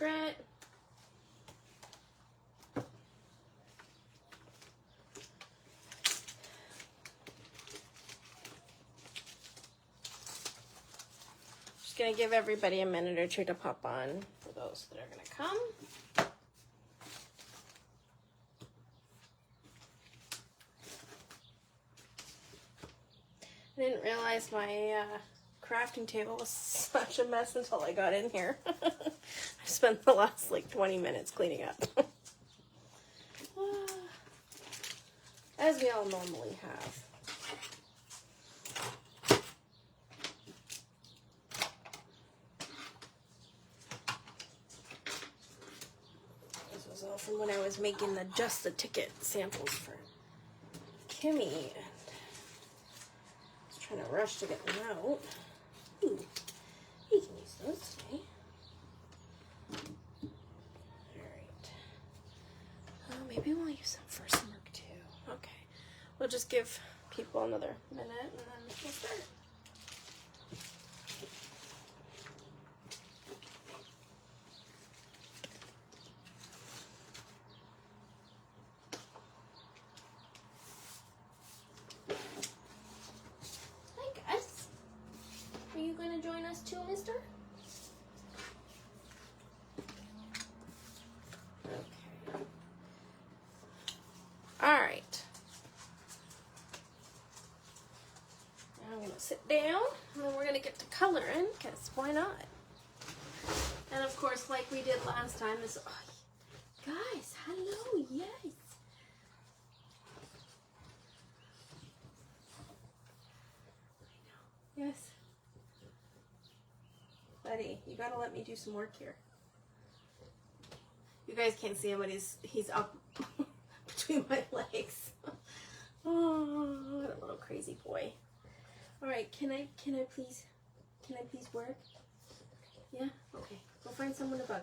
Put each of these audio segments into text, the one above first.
Margaret. Just gonna give everybody a minute or two to pop on for those that are gonna come. I didn't realize my crafting table was such a mess until I got in here. I spent the last like 20 minutes cleaning up. As we all normally have. This was all from when I was making the just the ticket samples for Kimmy. Trying to rush to get them out. Ooh, you can use those today. Alright. Maybe we'll use them for some work too. Okay. We'll just give people another minute and then we'll start. Are you going to join us too, mister? Okay. All right. Now I'm going to sit down, and then we're going to get to coloring, because why not? And of course, like we did last time, is... Oh, guys, hello, yes. Yes. Buddy, you gotta let me do some work here. You guys can't see him, but he's up between my legs. Oh, what a little crazy boy. All right, can I please work? Yeah, okay. Go find someone to bug.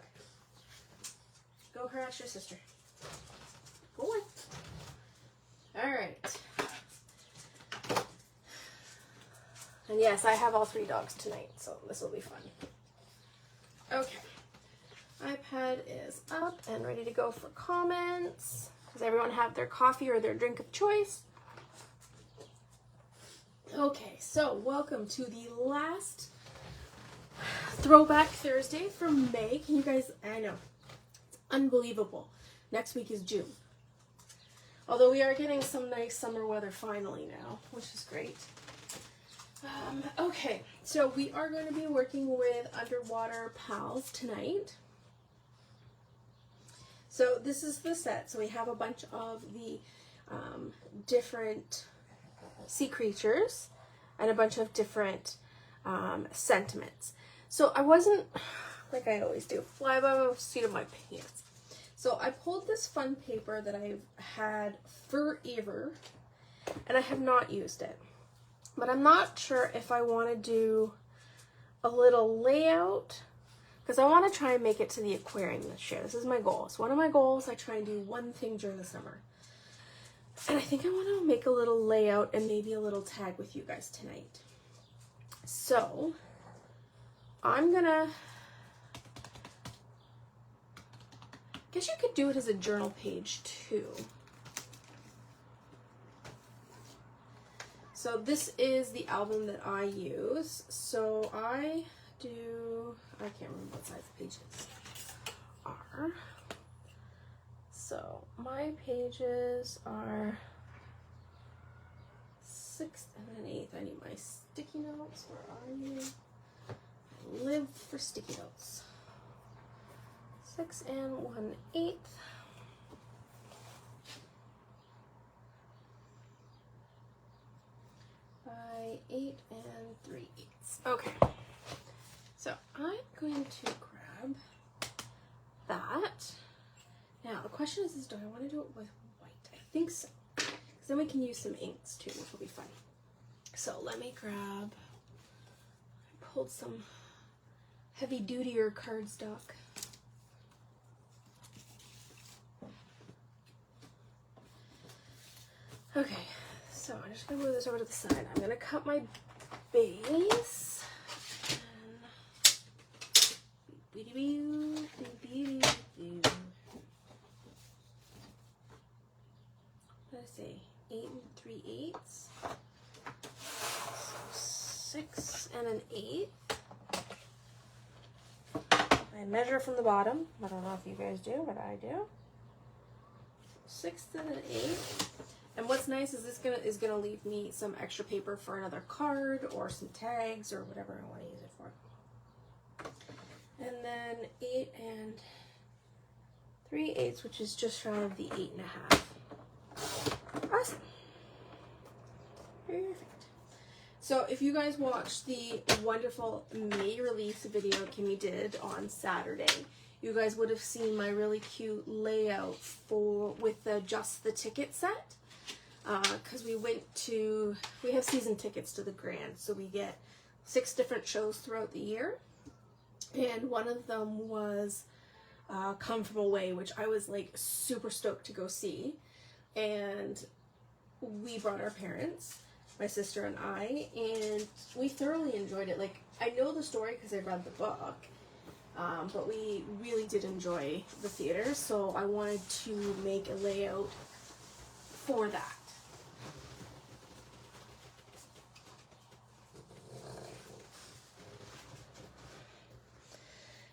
Go harass your sister. Go on. All right. And yes, I have all 3 dogs tonight, so this will be fun. Okay, iPad is up and ready to go for comments. Does everyone have their coffee or their drink of choice? Okay, so welcome to the last Throwback Thursday for May. Can you guys, I know, it's unbelievable. Next week is June. Although we are getting some nice summer weather finally now, which is great. Okay, so we are going to be working with Underwater Pals tonight. So this is the set. So we have a bunch of the different sea creatures and a bunch of different sentiments. So I wasn't, like I always do, fly by the seat of my pants. So I pulled this fun paper that I've had forever, and I have not used it. But I'm not sure if I want to do a little layout, because I want to try and make it to the aquarium this year. This is my goal. It's one of my goals. I try and do one thing during the summer. And I think I want to make a little layout and maybe a little tag with you guys tonight. So I'm going to, I guess you could do it as a journal page too. So this is the album that I use. So I do, I can't remember what size the pages are. So my pages are 6th and an 8th. I need my sticky notes. Where are you? I live for sticky notes. 6 and 1/8. By 8 and 3/8. Okay, so I'm going to grab that. Now the question is do I want to do it with white? I think so, because then we can use some inks too, which will be fun. So let me grab, I pulled some heavy dutier cardstock. Okay. So I'm just going to move this over to the side. I'm going to cut my base. And did I say? 8 3/8. So 6 and an 8. I measure from the bottom. I don't know if you guys do, but I do. 6 and an 8. And what's nice is this is gonna leave me some extra paper for another card or some tags or whatever I want to use it for. And then 8 and 3/8, which is just shy of the 8.5. Awesome. Perfect. So if you guys watched the wonderful May release video Kimmy did on Saturday, you guys would have seen my really cute layout with just the ticket set. Because we have season tickets to the Grand, so we get 6 different shows throughout the year. And one of them was Come From Away, which I was like super stoked to go see. And we brought our parents, my sister and I, and we thoroughly enjoyed it. Like, I know the story because I read the book, but we really did enjoy the theater, so I wanted to make a layout for that.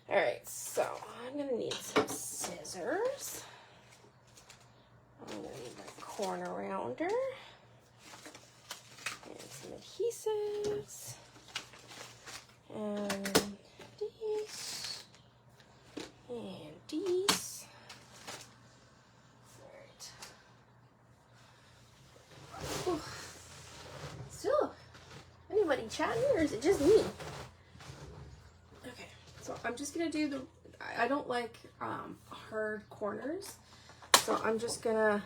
Alright, so I'm going to need some scissors. I'm going to need my corner rounder. And some adhesives. And these. And these. Alright. Still, anybody chatting or is it just me? So I'm just going to do I don't like hard corners, so I'm just going to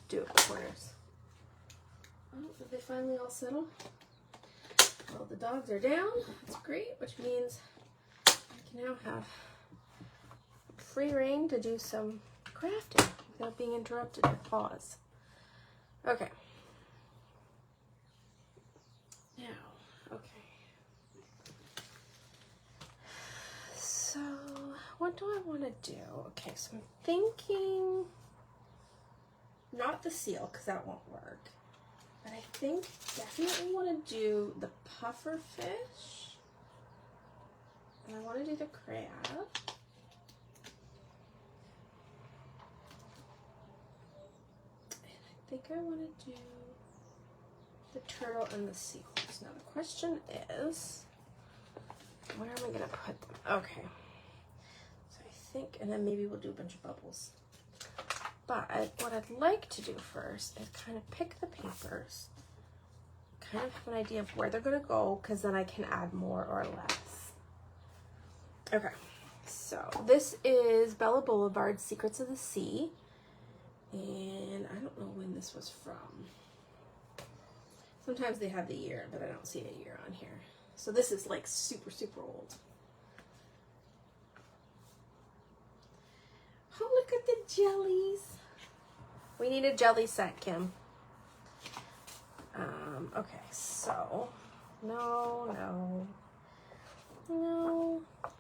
do corners. Oh, did they finally all settle? Well, the dogs are down. That's great, which means I can now have free reign to do some crafting without being interrupted or pause. Okay. Now, okay. So, what do I want to do? Okay, so I'm thinking, not the seal, because that won't work. But I think definitely want to do the puffer fish. And I want to do the crab. And I think I want to do the turtle and the seahorse. Now the question is, where am I going to put them? Okay. So I think, and then maybe we'll do a bunch of bubbles. But what I'd like to do first is kind of pick the papers, kind of have an idea of where they're going to go, because then I can add more or less. Okay. So this is Bella Boulevard, Secrets of the Sea. And I don't know when this was from. Sometimes they have the year, but I don't see a year on here. So this is like super, super old. Oh, look at the jellies. We need a jelly set, Kim. Okay, so no,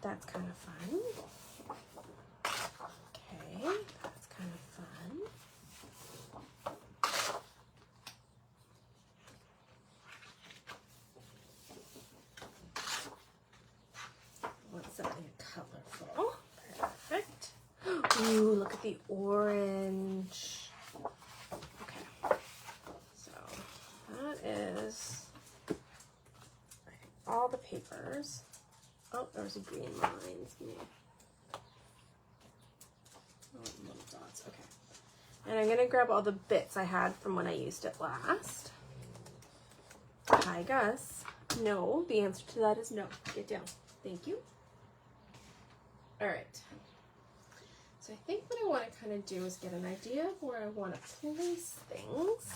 that's kind of fun. Okay, that's kind of fun. Want something colorful. Perfect. Ooh, look at the orange. Okay. So that is all the papers. Oh, there's a green line. Oh, little dots. Okay. And I'm going to grab all the bits I had from when I used it last. Hi, Gus. No, the answer to that is no. Get down. Thank you. All right. So I think what I want to kind of do is get an idea of where I want to place things.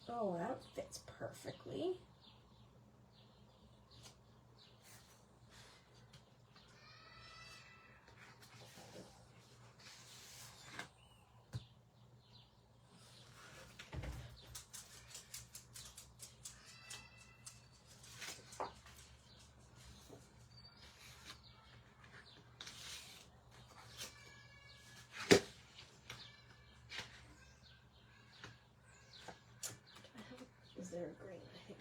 Oh, that fits perfectly.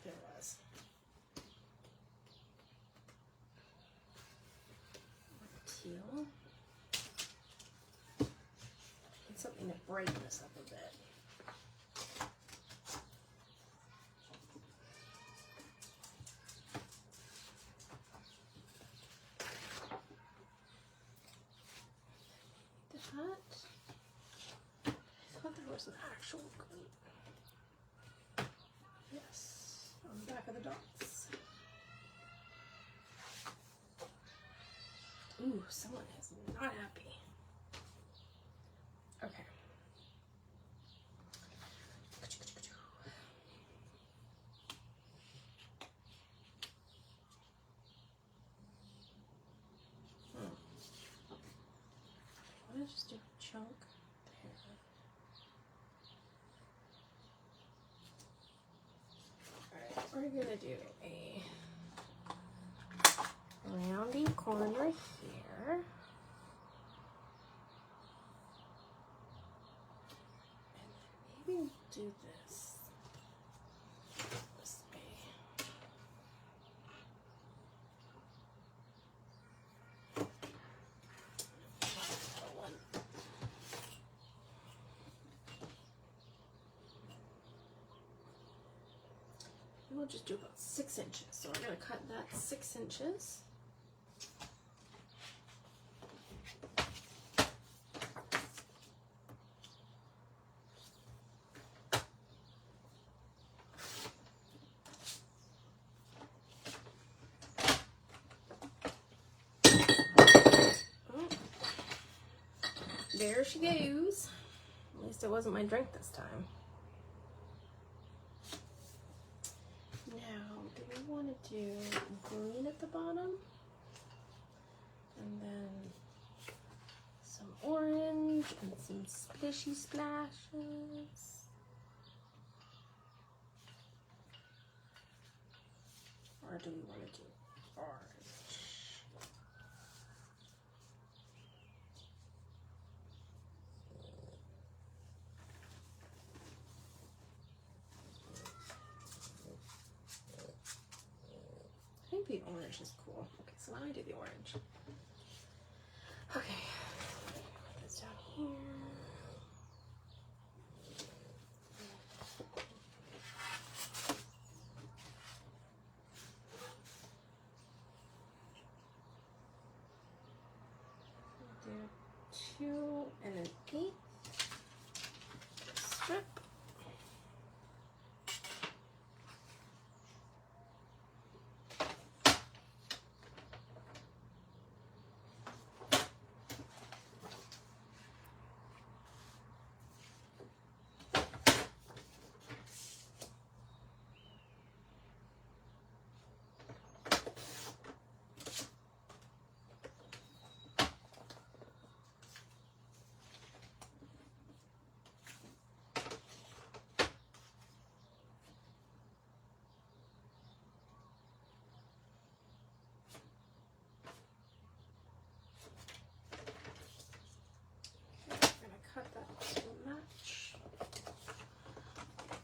there was. Teal. Need something to brighten this up a bit. I thought there was an actual good. Yes, on the back of the dots. Ooh, someone is not happy. Okay. I'm gonna just do a chunk there. Alright, we're gonna do a roundy corner here. And maybe do this way. We'll just do about 6 inches. So we're going to cut that 6 inches. Oh. There she goes. At least it wasn't my drink this time. Want to do green at the bottom and then some orange and some splishy splashes, or do we want to do orange? I think the orange is cool. Okay, so now I do the orange. Okay, put this down here. Do 2 1/8 strip.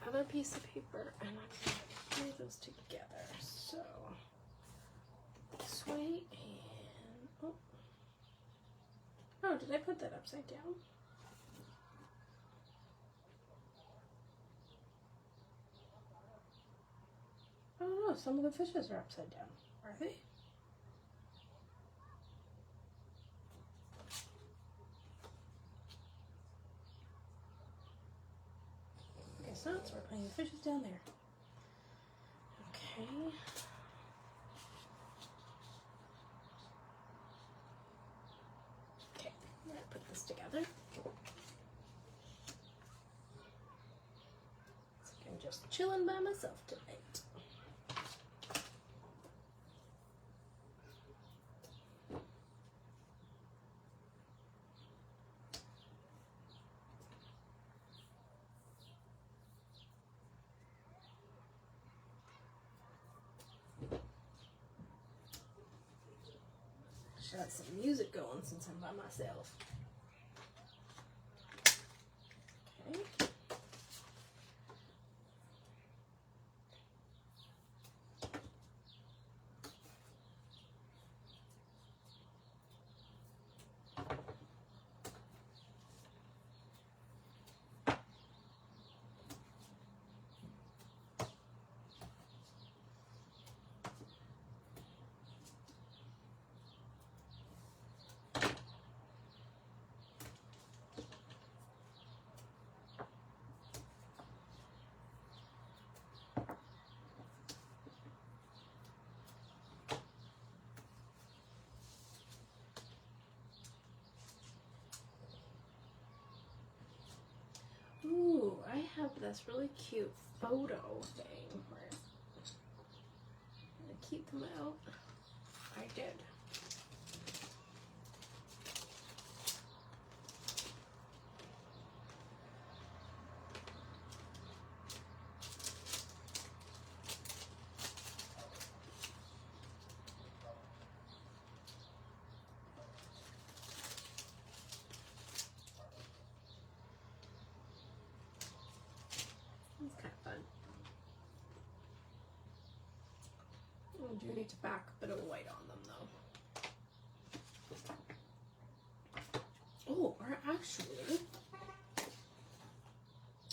Other piece of paper, and I'm going to glue those together. So this way, and oh, did I put that upside down? Oh no, some of the fishes are upside down. Are they? So we're putting the fishes down there. Okay. Okay, I'm gonna put this together. So I'm just chilling by myself tonight. Got some music going since I'm by myself. Okay. have this really cute photo thing where I keep them out. I did. It's kind of fun. I do need to back a bit of white on them though. Oh, or actually,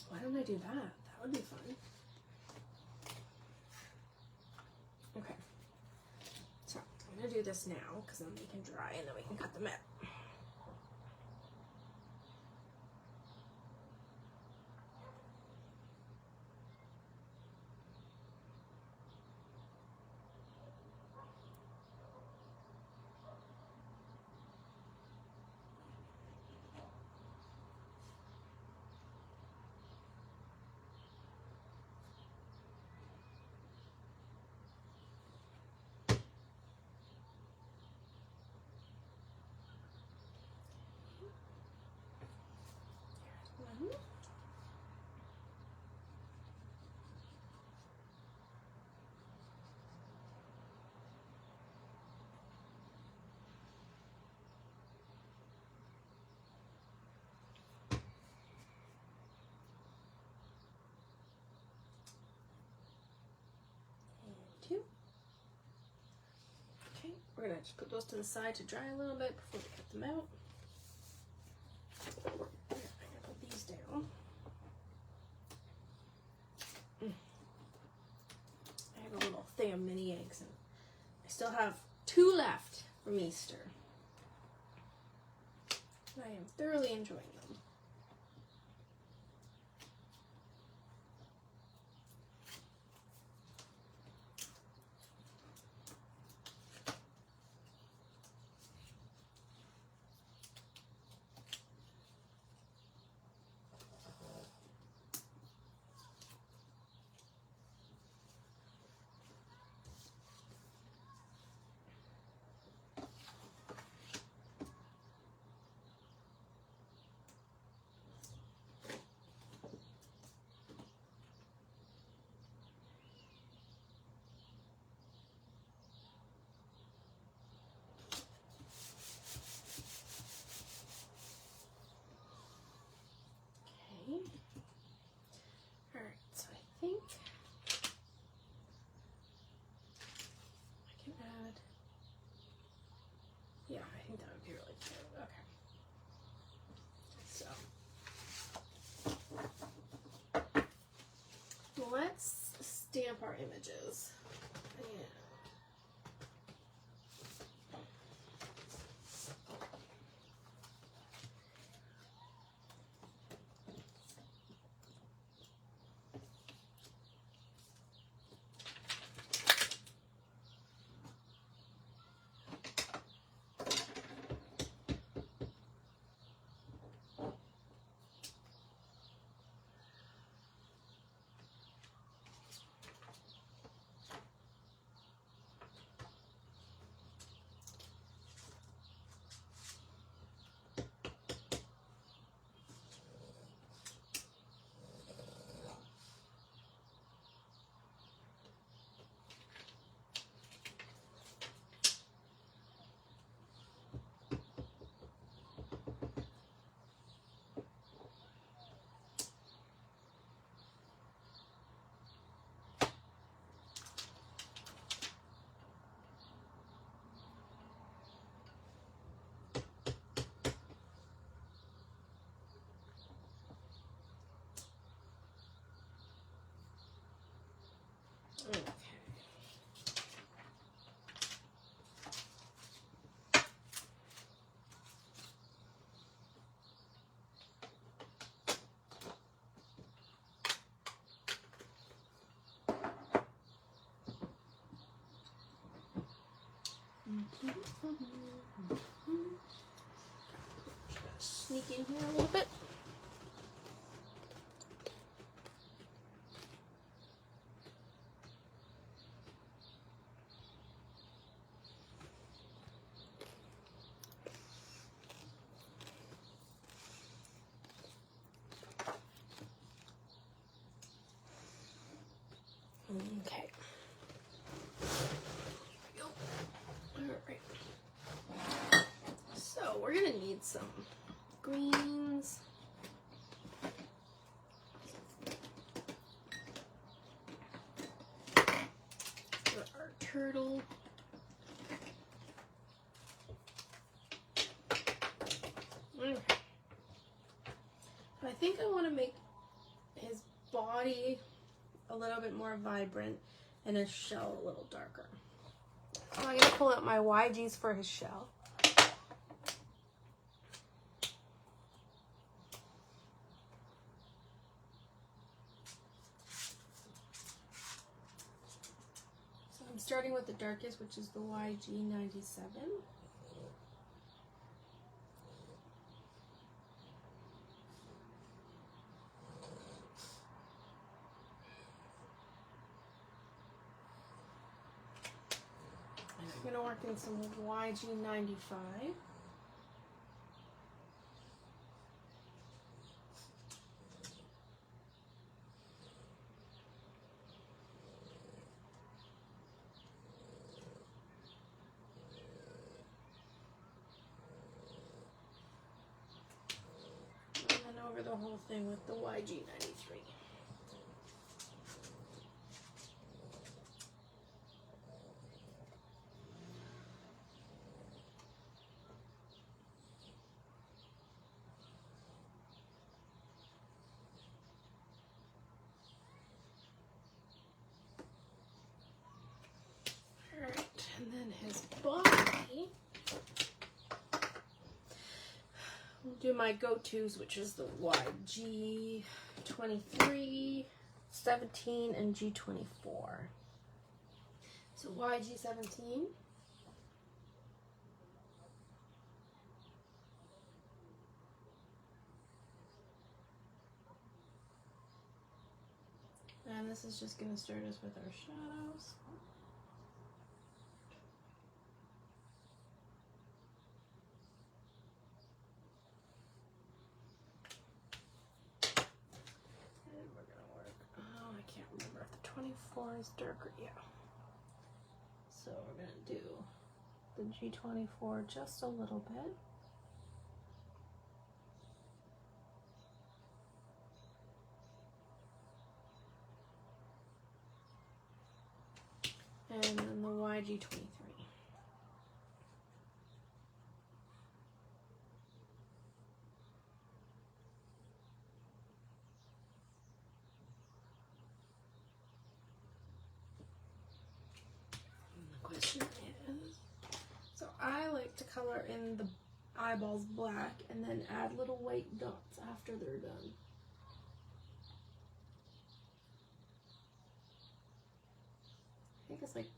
why don't I do that? That would be fun. Okay, so I'm gonna do this now because then they can dry and then we can cut them out. One. Two. Okay, we're gonna just put those to the side to dry a little bit before we cut them out. I'm gonna put these down. I have a little thing of mini eggs and I still have 2 left from Easter. I am thoroughly enjoying them. Alright, so I think I can add, yeah, I think that would be really cute. Okay. So, let's stamp our images. Yeah. Okay. Sneak in here a little bit. need some greens. For our turtle. Okay. I think I want to make his body a little bit more vibrant and his shell a little darker. So I'm going to pull out my YGs for his shell. So I'm starting with the darkest, which is the YG97. I'm going to work in some YG95. And then over the whole thing with the YG93. And then his body, I'll do my go-tos, which is the YG23, 17, and G24. So YG17. And this is just going to start us with our shadows. Is darker, yeah. So we're going to do the G24 just a little bit. And then the YG23. So I like to color in the eyeballs black and then add little white dots after they're done. I think it's like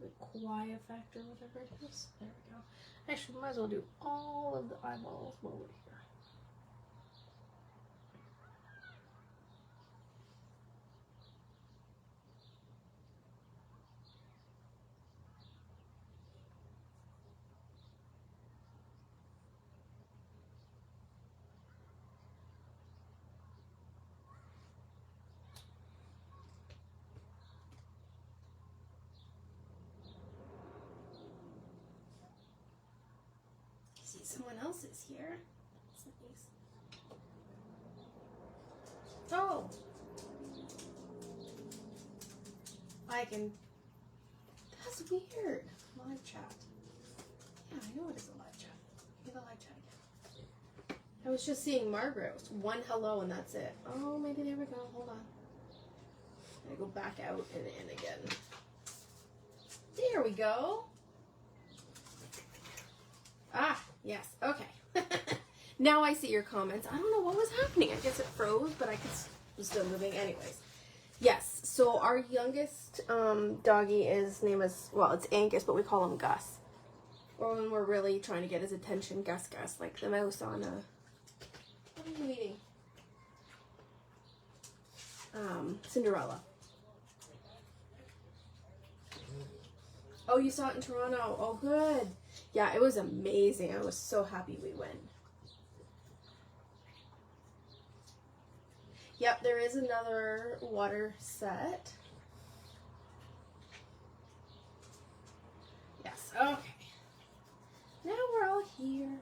the Kawaii effect or whatever it is. There we go. Actually, might as well do all of the eyeballs while we're here. See, someone else is here. That's nice. Oh! I can... That's weird. Live chat. Yeah, I know it is a live chat. Maybe the live chat again. I was just seeing Margaret. It was one hello and that's it. Oh, maybe there we go. Hold on. I go back out and in again. There we go. Ah, yes. Okay. Now I see your comments. I don't know what was happening. I guess it froze, but I was still moving anyways. Yes, so our youngest doggy, his name is, well, it's Angus, but we call him Gus. Or when we're really trying to get his attention, Gus, like the mouse on a, what are you eating? Cinderella. Oh, you saw it in Toronto. Oh, good. Yeah, it was amazing. I was so happy we went. Yep, there is another water set. Yes, okay. Now we're all here.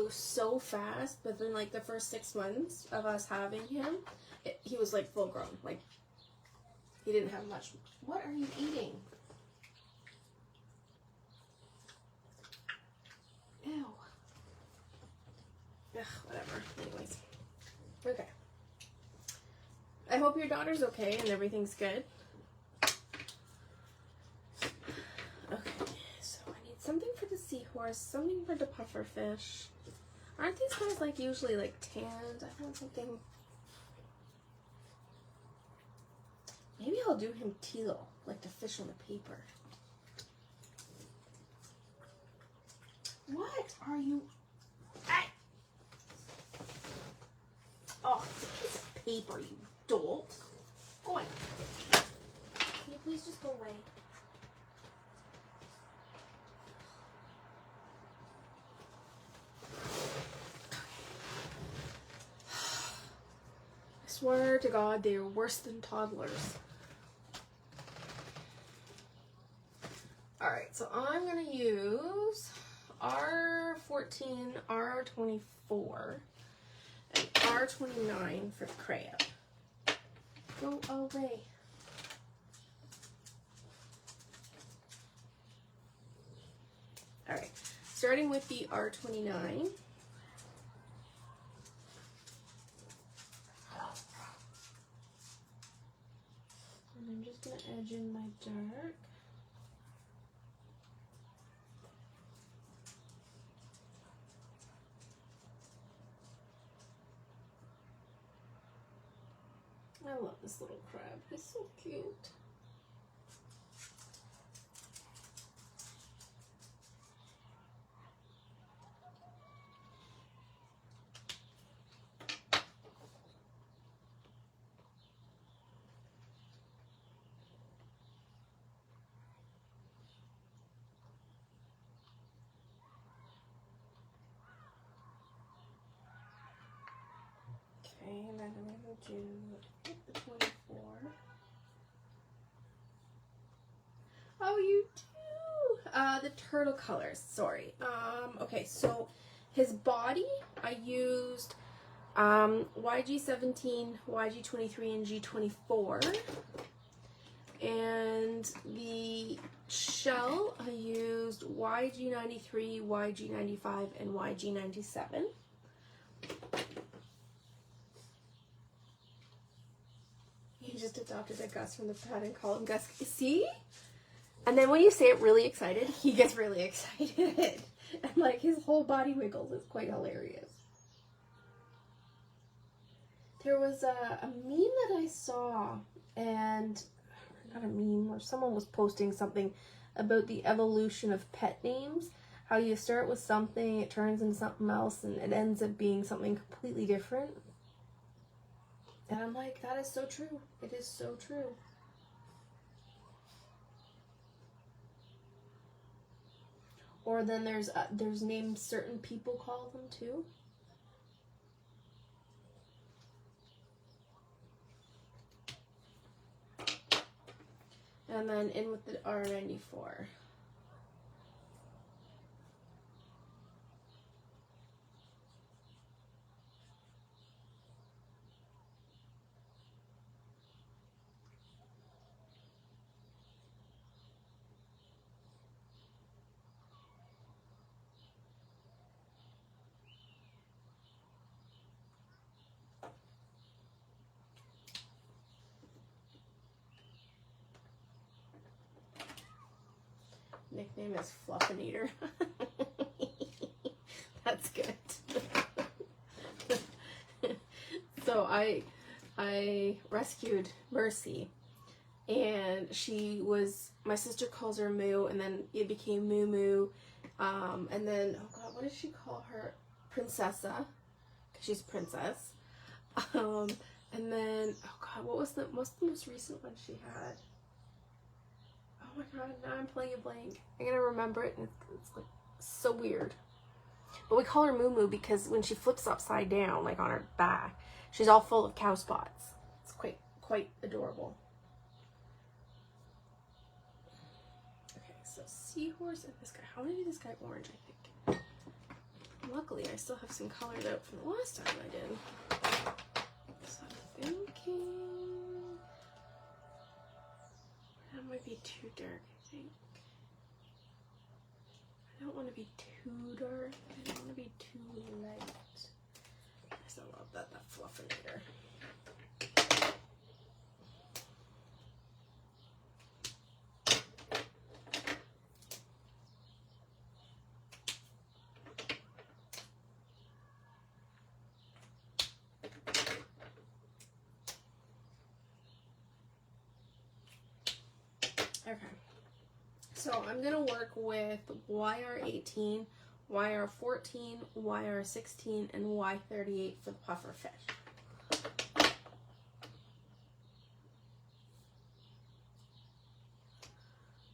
grew so fast, but then like the first 6 months of us having him, he was like full grown. Like he didn't have much. What are you eating? Ew. Ugh, whatever. Anyways. Okay. I hope your daughter's okay and everything's good. Okay, so I need something for the seahorse, something for the pufferfish. Aren't these guys like usually like tanned? I want something. Maybe I'll do him teal, like the fish on the paper. What are you? Ah! Oh, it's a piece of paper, you dolt. Go away. Can you please just go away? I swear to God, they are worse than toddlers. Alright, so I'm going to use R14, R24, and R29 for the crayon. Go away. Alright, starting with the R29. And I'm just going to edge in my dark. I love this little crab. He's so cute. Okay, and then I'm going to do the 24. Oh, you do? The turtle colors, sorry. Okay, so his body, I used YG17, YG23, and G24. And the shell, I used YG93, YG95, and YG97. He just adopted a Gus from the pet and called him Gus. See? And then when you say it really excited, he gets really excited. And like his whole body wiggles. It's quite hilarious. There was a meme that I saw, and not a meme, or someone was posting something about the evolution of pet names. How you start with something, it turns into something else, and it ends up being something completely different. And I'm like, that is so true. It is so true. Or then there's names certain people call them too. And then in with the R94. Nickname is Fluffin' Eater. That's good. So I rescued Mercy, and she was, my sister calls her Moo, and then it became Moo Moo, and then, oh God, what did she call her? Princessa, because she's a princess. And then, oh God, what's the most recent one she had? Oh my God, now I'm playing a blank. I gotta remember it, and it's like so weird. But we call her Moo Moo because when she flips upside down, like on her back, she's all full of cow spots. It's quite adorable. Okay, so seahorse and this guy. I want to do this guy orange, I think. Luckily, I still have some colored out from the last time I did. So I'm thinking that might be too dark, I think. I don't want to be too dark. I don't want to be too light. I still love that fluffinator. Okay, so I'm gonna work with YR18, YR14, YR16, and Y38 for the puffer fish.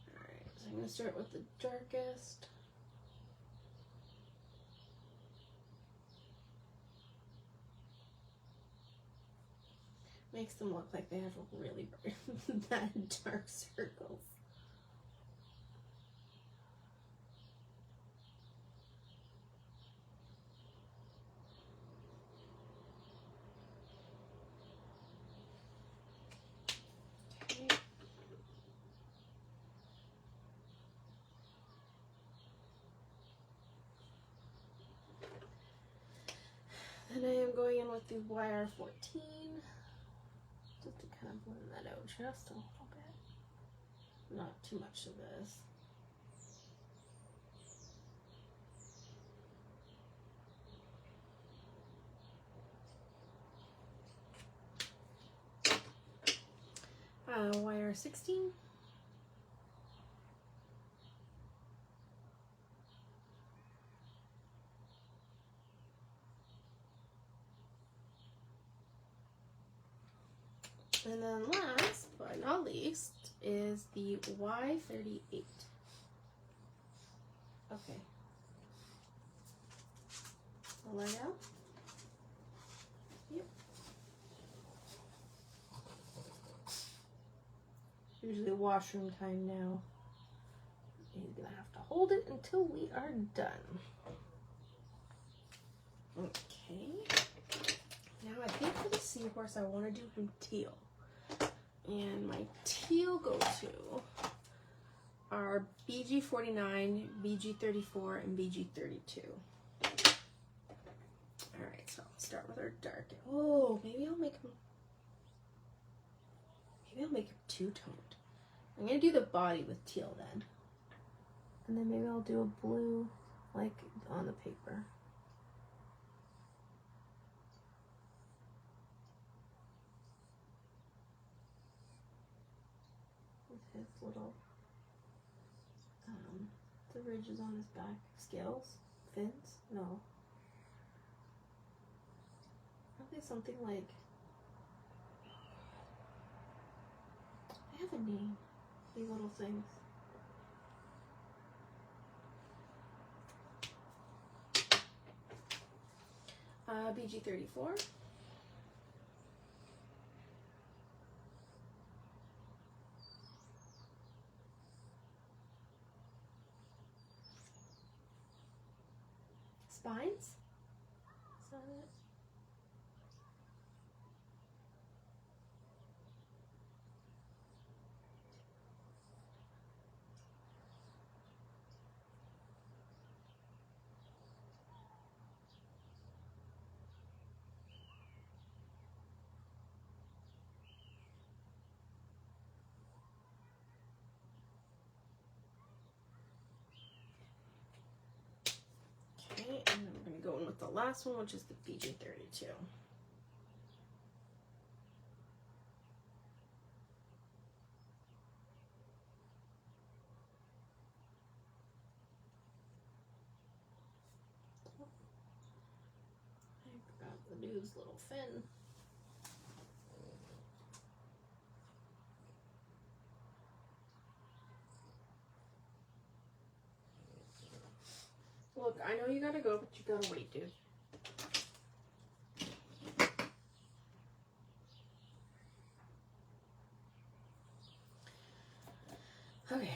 Alright, so I'm gonna start with the darkest. Makes them look like they have really bad dark circles. Okay. Then I am going in with the YR14. Just to kind of blend that out just a little bit. Not too much of this. YR16. And then last but not least is the Y38. Okay. I'll let out. Yep. Usually washroom time now. He's gonna have to hold it until we are done. Okay. Now I think for the seahorse I want to do him teal. And my teal go-to are BG49, BG34, and BG32. Alright, so I'll start with our dark. Oh, maybe I'll make him two-toned. I'm going to do the body with teal then. And then maybe I'll do a blue, like on the paper. His little the ridges on his back. Scales? Fins? No. Probably something like, I have a name. These little things. BG34. Spines? Is that it? Okay, and then we're going to go in with the last one, which is the BG32. I forgot the dude's little fin. Look, I know you gotta go, but you gotta wait, dude. Okay,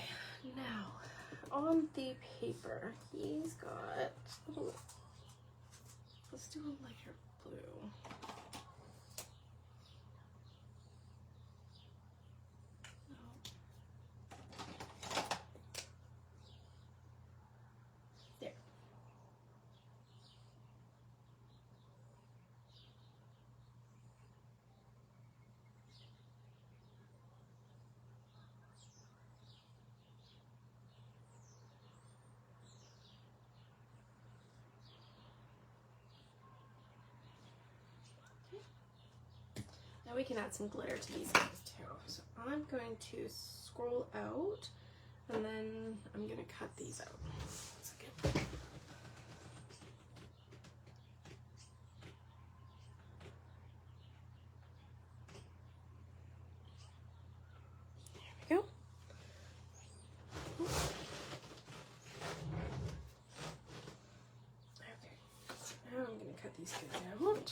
now on the paper, he's got Let's do a lighter blue. There. Now we can add some glitter to these guys too. So I'm going to scroll out and then I'm going to cut these out. 1 second. There we go. Okay, so now I'm going to cut these guys out.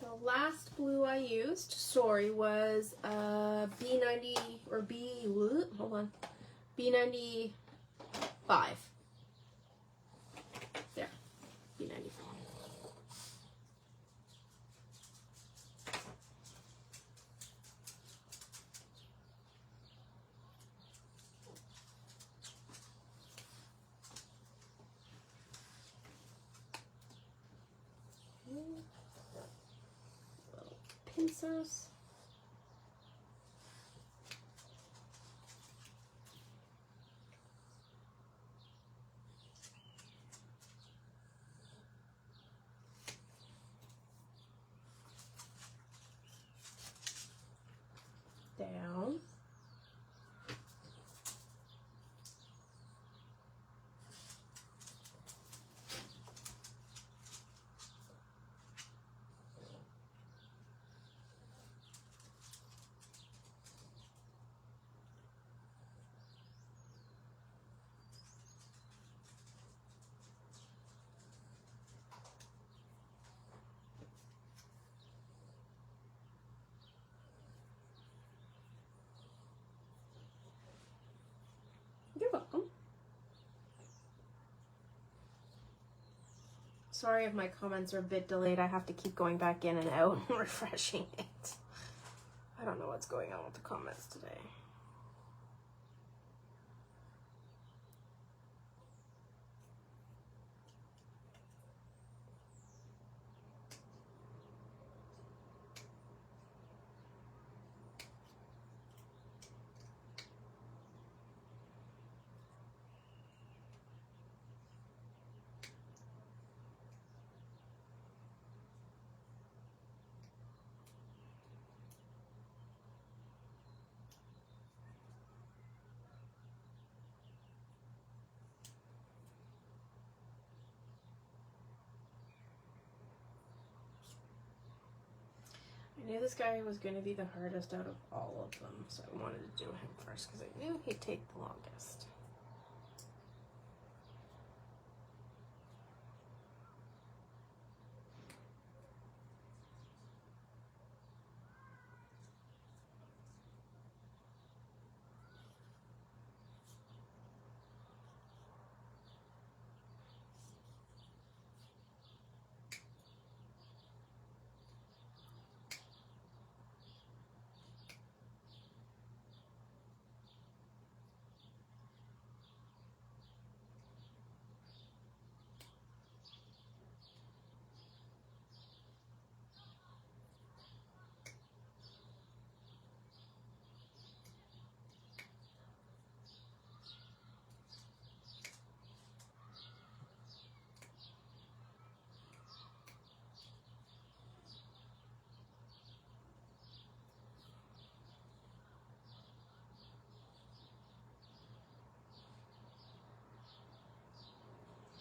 The last blue I used, sorry, was B90 or hold on, B95. There, B95. Pincers. Down. You're welcome. Sorry if my comments are a bit delayed. I have to keep going back in and out and refreshing it. I don't know what's going on with the comments today. I knew this guy was going to be the hardest out of all of them, so I wanted to do him first because I knew he'd take the longest.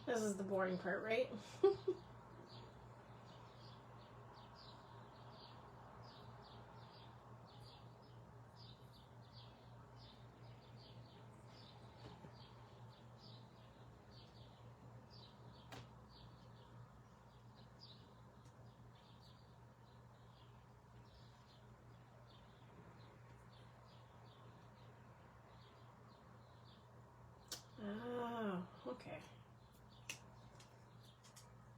This is the boring part, right? Oh, okay.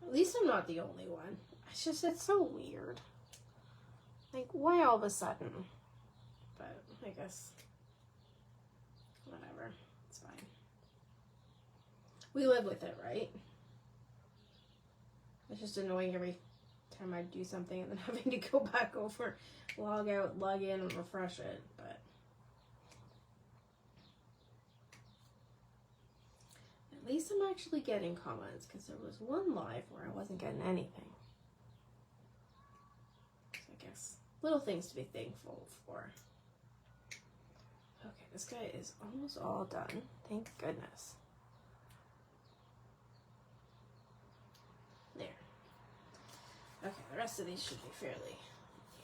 At least I'm not the only one. It's just, it's so weird. Like, why all of a sudden? But I guess, whatever. It's fine. We live with it, right? It's just annoying every time I do something and then having to go back over, log out, log in, and refresh it. But at least I'm actually getting comments, because there was one live where I wasn't getting anything. So I guess little things to be thankful for. Okay, this guy is almost all done. Thank goodness. There. Okay, the rest of these should be fairly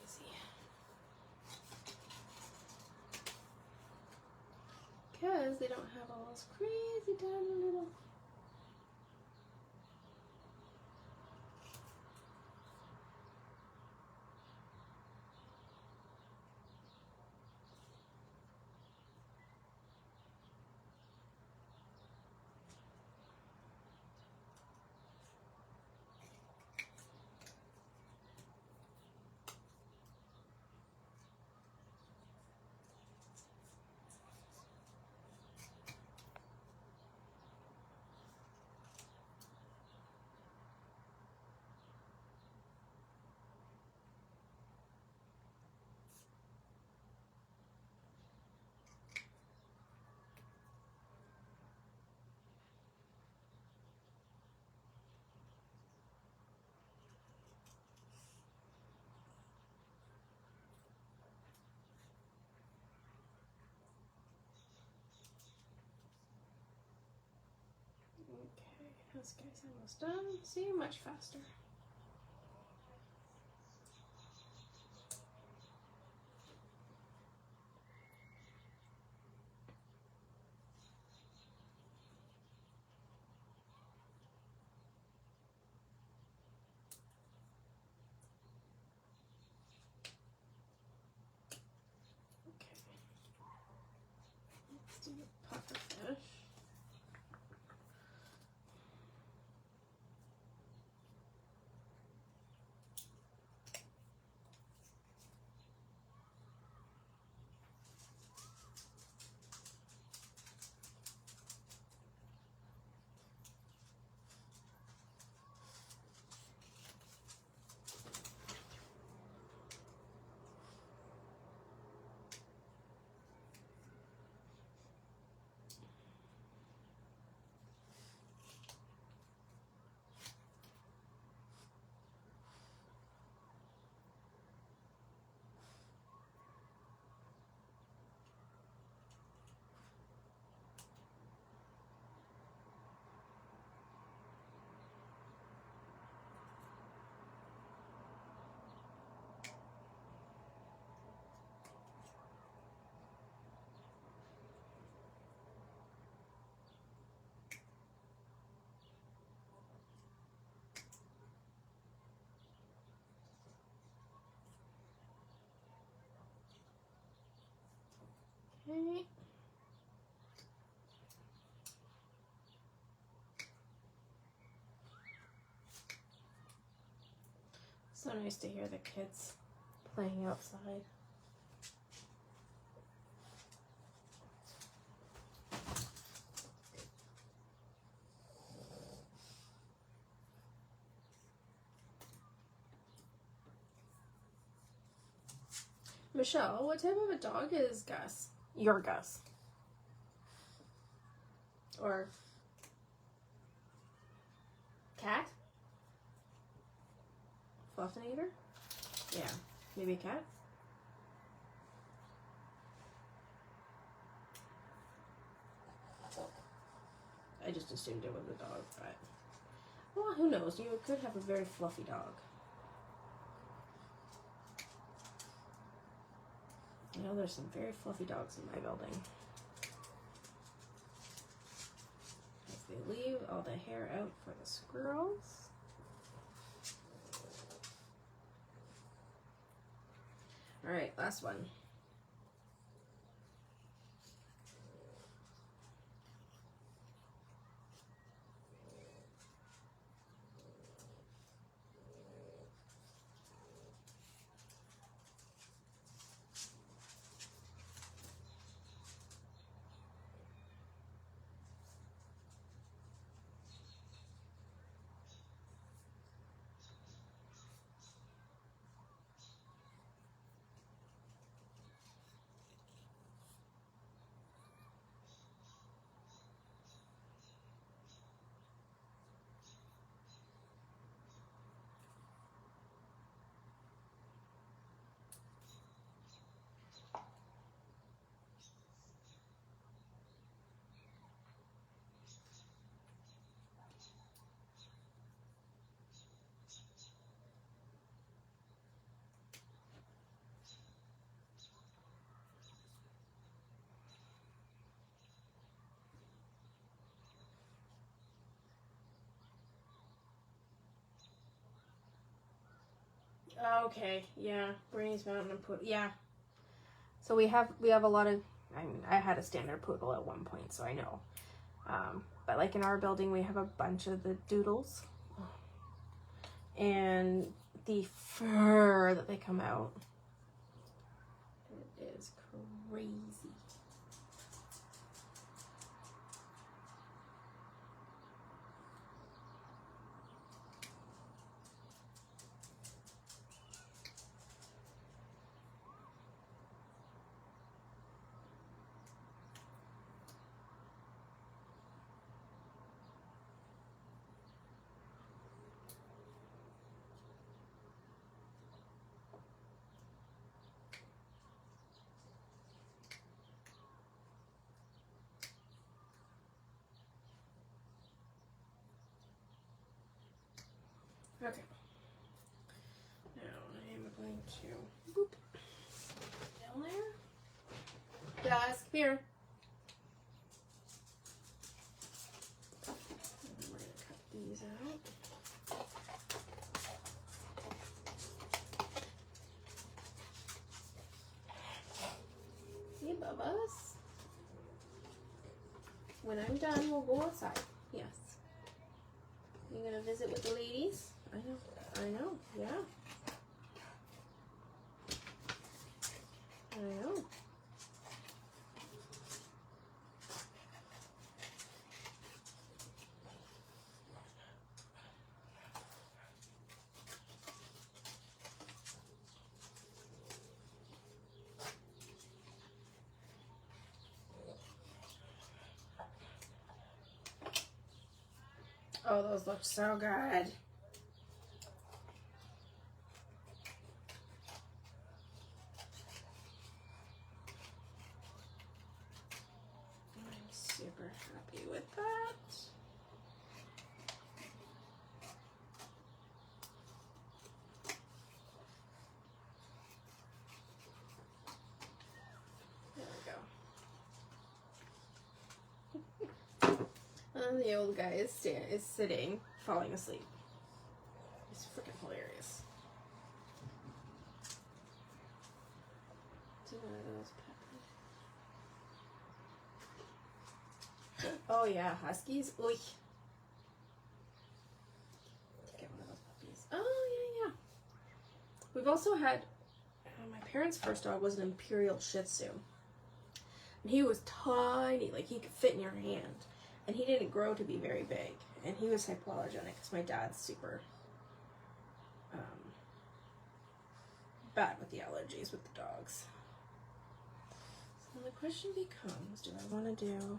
easy. Because they don't have all those crazy tiny little... Okay, this guy's almost done. See, much faster. Okay. Let's do a puffer fish. Okay. So nice to hear the kids playing outside. Michelle, what type of a dog is Gus? Your Gus. Or cat? Fluffinator? Yeah, maybe a cat? I just assumed it was a dog, but... well, who knows? You could have a very fluffy dog. I know there's some very fluffy dogs in my building. As they leave all the hair out for the squirrels. Alright, last one. Okay, yeah, Brainy's Mountain and Poodle, yeah. So we have a lot of, I mean, I had a standard poodle at one point, so I know. But like in our building, we have a bunch of the doodles. And the fur that they come out, it is crazy. Okay. Now I am going to boop down there. Guys, come here. And we're gonna cut these out. Hey, Bubba's. When I'm done, we'll go outside. Yes. You gonna visit with the ladies? I know, yeah. I know. Oh, those look so good. Super happy with that. There we go. And the old guy is sitting, falling asleep. It's freaking hilarious. It's one of those peppers. Oh yeah, huskies. Oy. Get one of those puppies. Oh yeah, yeah. We've also had my parents' first dog was an Imperial Shih Tzu, and he was tiny, like he could fit in your hand, and he didn't grow to be very big, and he was hypoallergenic because my dad's super bad with the allergies with the dogs. So the question becomes, do I want to do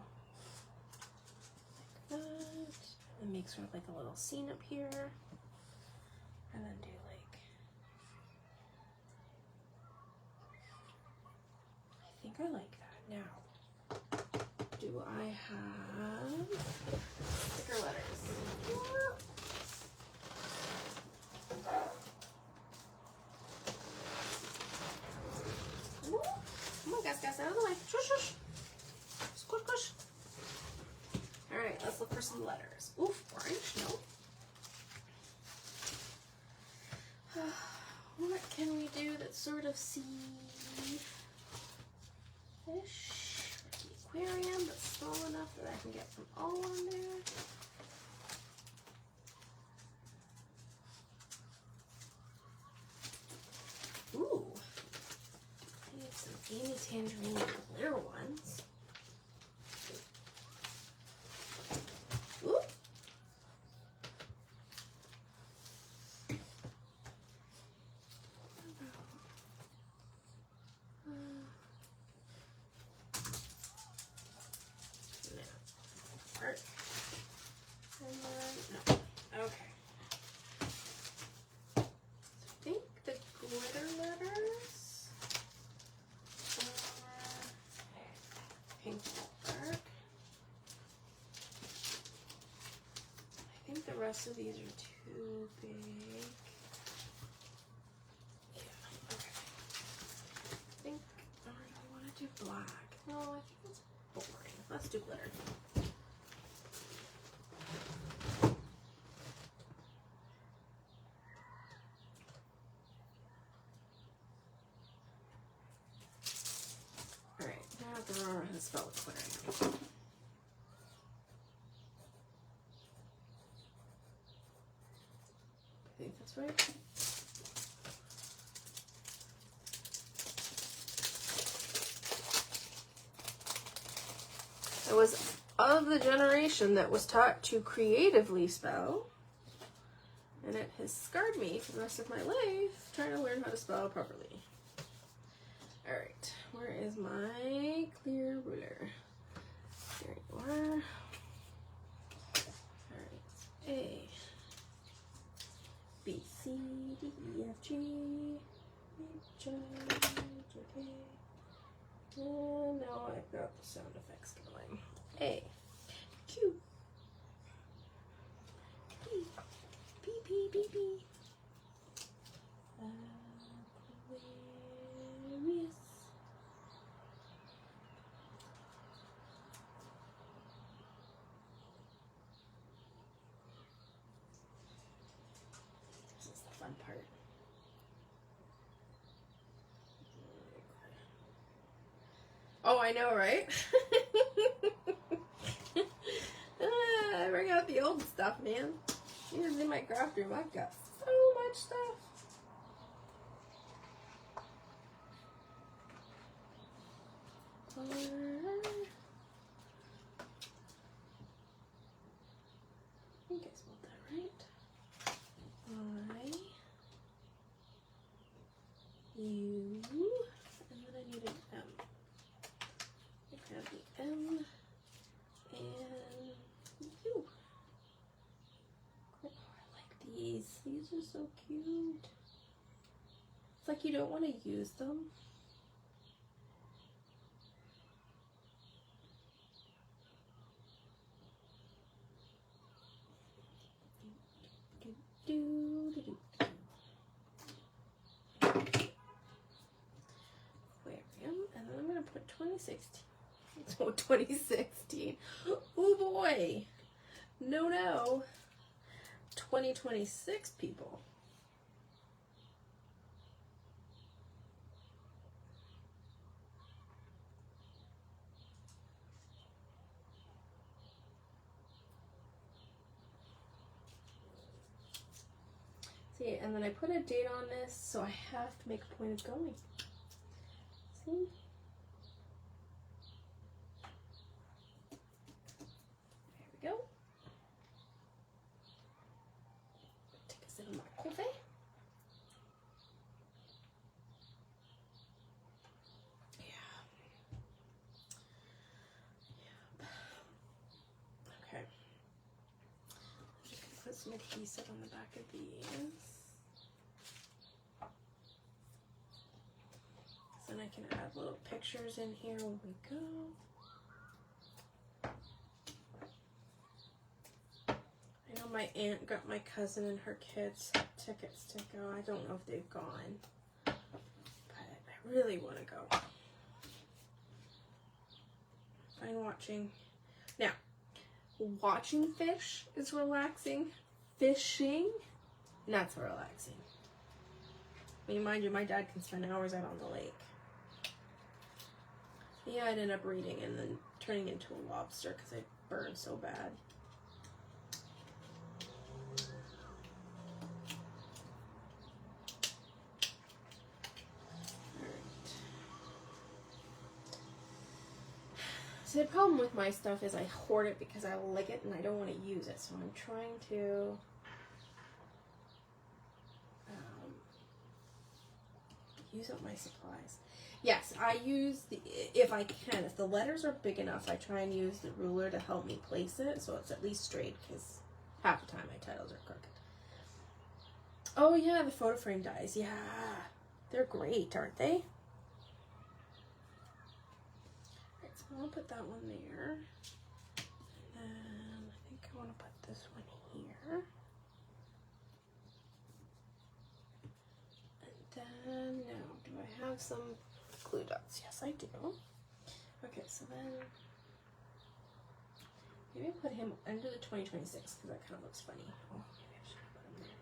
that and make sort of like a little scene up here, and then do like, I think I like that. Now, do I have sticker letters? Come on, guys, out of the way. Shush, shush. Squish, squish. All right, let's look for some letters. Oof, orange, no. What can we do that's sort of sea-ish? The aquarium, but small enough that I can get them all on there. Ooh. I need some Amy Tangerine clear ones. Ooh. No. Okay. So I think the glitter letters are pink mark. I think the rest of these are too big. Yeah, okay. I think, or do I want to do black? No, I think it's boring. Let's do glitter. to spell aquarium. I think that's right. I was of the generation that was taught to creatively spell, and it has scarred me for the rest of my life trying to learn how to spell properly. Alright, where is my clear ruler? There you are. Alright, A, B, C, D, E, F, G, H, I, J, K. And now I've got the sound effects going. A, Q, P, P, P, P, P. Aquarius. This is the fun part. Oh, I know, right? I bring out the old stuff, man. Here's in my craft room. I've got so much stuff. I think I spelled that right. I, U, and then I need an M. I grab the M and U. Oh, I like these. These are so cute. It's like you don't want to use them. Aquarium, and then I'm going to put 2016. Oh, 2016. Oh boy. No, no. 2026 people. See, and then I put a date on this, so I have to make a point of going. See? There we go. Take a sip of my coffee. Yeah. Okay. I'm just gonna put some adhesive on the back of these. Then I can add little pictures in here when we go. I know my aunt got my cousin and her kids tickets to go. I don't know if they've gone, but I really want to go. I'm watching. Now, watching fish is relaxing. Fishing, not so relaxing. I mean, mind you, my dad can spend hours out on the lake. Yeah, I'd end up reading and then turning into a lobster because I burned so bad. Alright. So the problem with my stuff is I hoard it because I like it and I don't want to use it. So I'm trying to use up my supplies. Yes, I use the, if I can, if the letters are big enough, I try and use the ruler to help me place it so it's at least straight, because half the time my titles are crooked. Oh yeah, the photo frame dies. Yeah, they're great, aren't they? Alright, so I'll put that one there. And I think I want to put this one here. And then, now, do I have some glue dots? Yes, I do. Okay, so then maybe put him under the 2026 because that kind of looks funny. Oh, maybe I should put him there.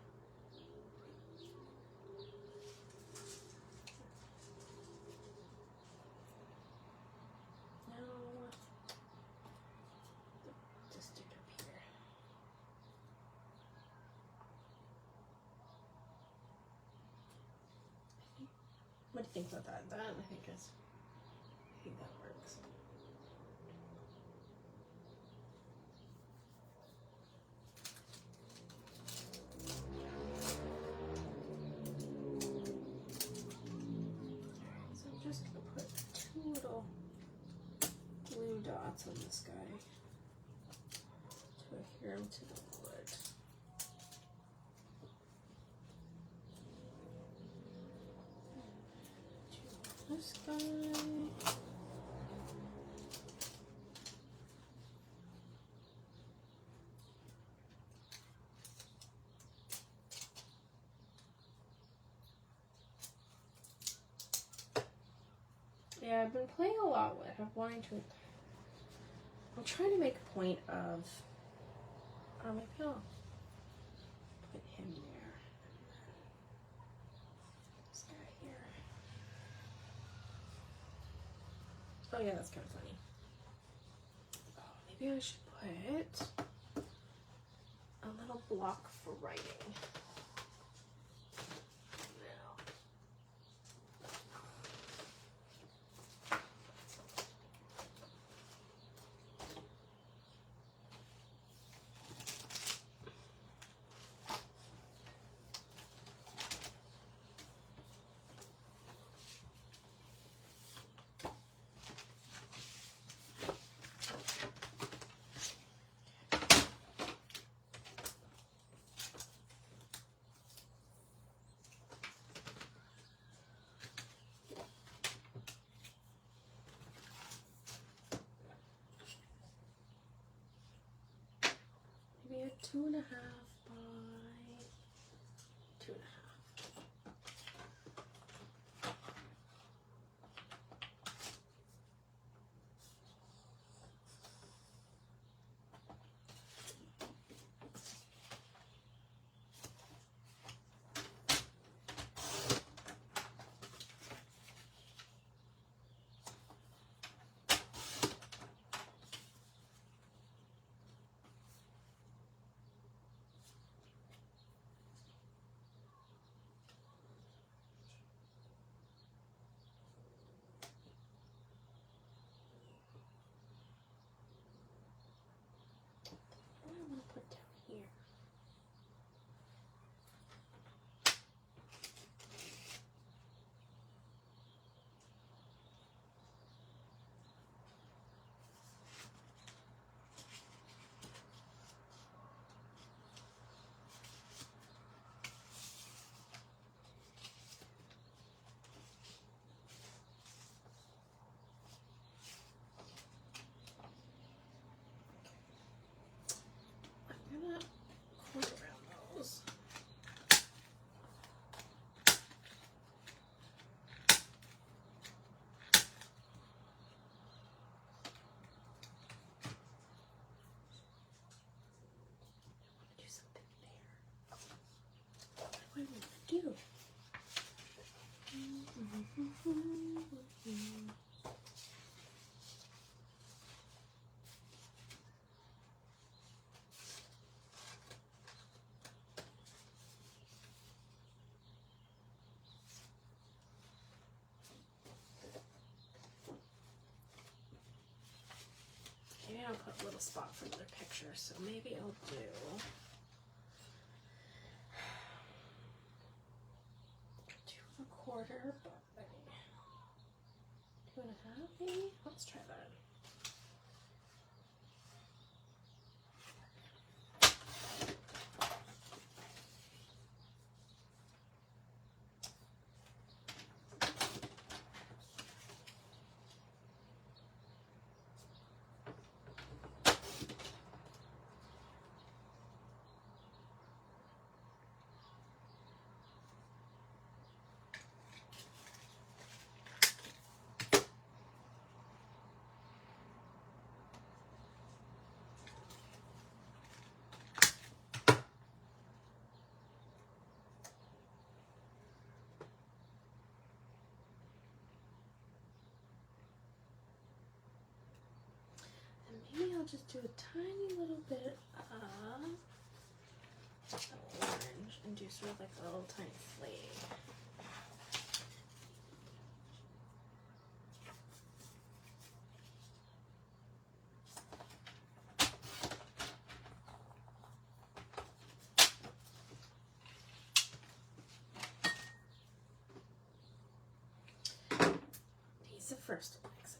No, think about that. That I think that works. So I'm just gonna put 2 little blue dots on this guy to adhere him to the wood. This guy. Yeah, I've been playing a lot with. I'm trying to make a point of, maybe I'll put him there. This guy here. Oh yeah, that's kind of funny. Oh, maybe I should put a little block for writing. Maybe a 2.5 by 2.5. What do I want to put down here? I'm gonna corner around those. Do something there. What do I want to do? Maybe I'll put a little spot for another picture, so maybe I'll do 2.25 by 2.5 maybe? Let's try that. Maybe I'll just do a tiny little bit of orange and do sort of like a little tiny flake. first, Alexis.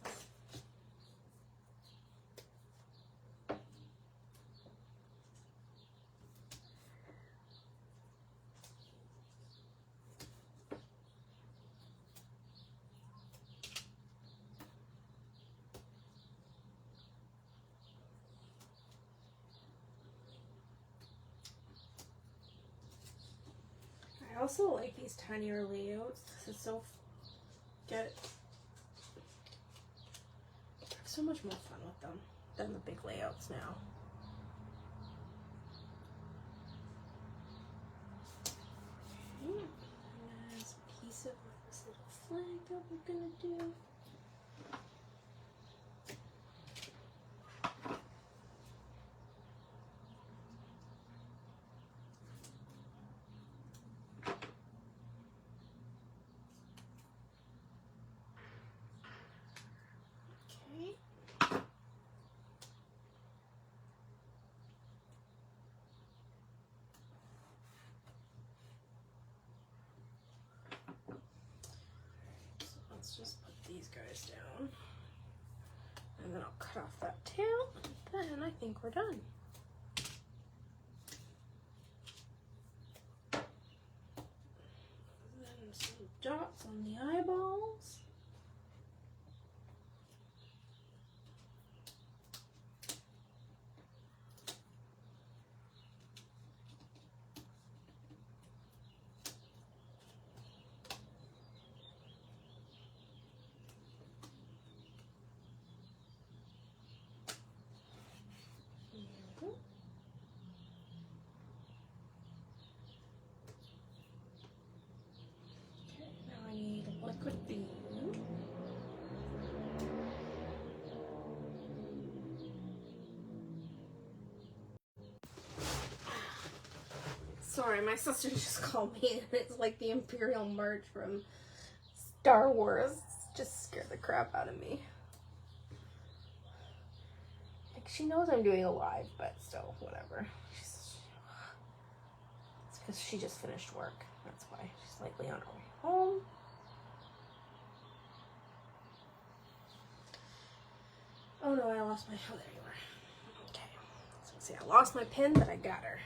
I also like these tinier layouts. This is so good. I have so much more fun with them than the big layouts now. Okay. And there's a piece of this little flag that we're gonna do. Let's just put these guys down, and then I'll cut off that tail, and then I think we're done. And then some dots on the eyeballs. Liquid bean. Sorry, my sister just called me and it's like the Imperial March from Star Wars. Just scared the crap out of me. Like, she knows I'm doing a live, but still, whatever. It's because she just finished work. That's why. She's likely on her way home. Oh no, I lost my, oh there you are. Okay, so see, I lost my pen, but I got her.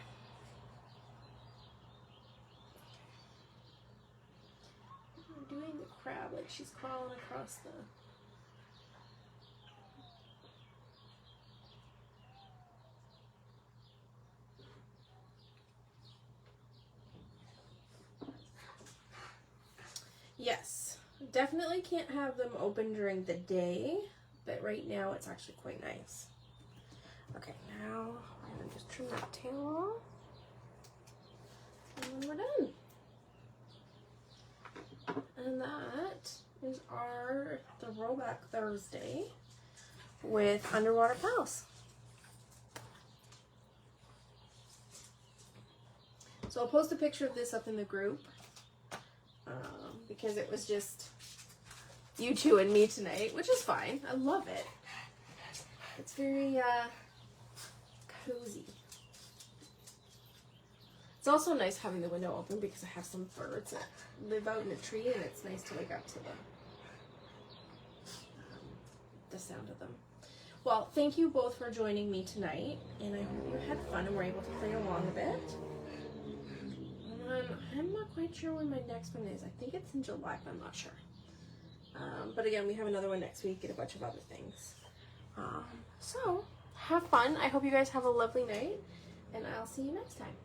I'm doing the crab like she's crawling across the... Yes, definitely can't have them open during the day. But right now it's actually quite nice. Okay, now we're gonna just trim that tail off. And then we're done. And that is our Throwback Thursday with Underwater Pals. So I'll post a picture of this up in the group because it was just you two and me tonight, which is fine. I love it. It's very cozy. It's also nice having the window open because I have some birds that live out in a tree and it's nice to wake up to the sound of them. Well, thank you both for joining me tonight, and I hope you had fun and were able to play along a bit. I'm not quite sure when my next one is. I think it's in July, but I'm not sure. But again, we have another one next week and a bunch of other things. So, have fun. I hope you guys have a lovely night, and I'll see you next time.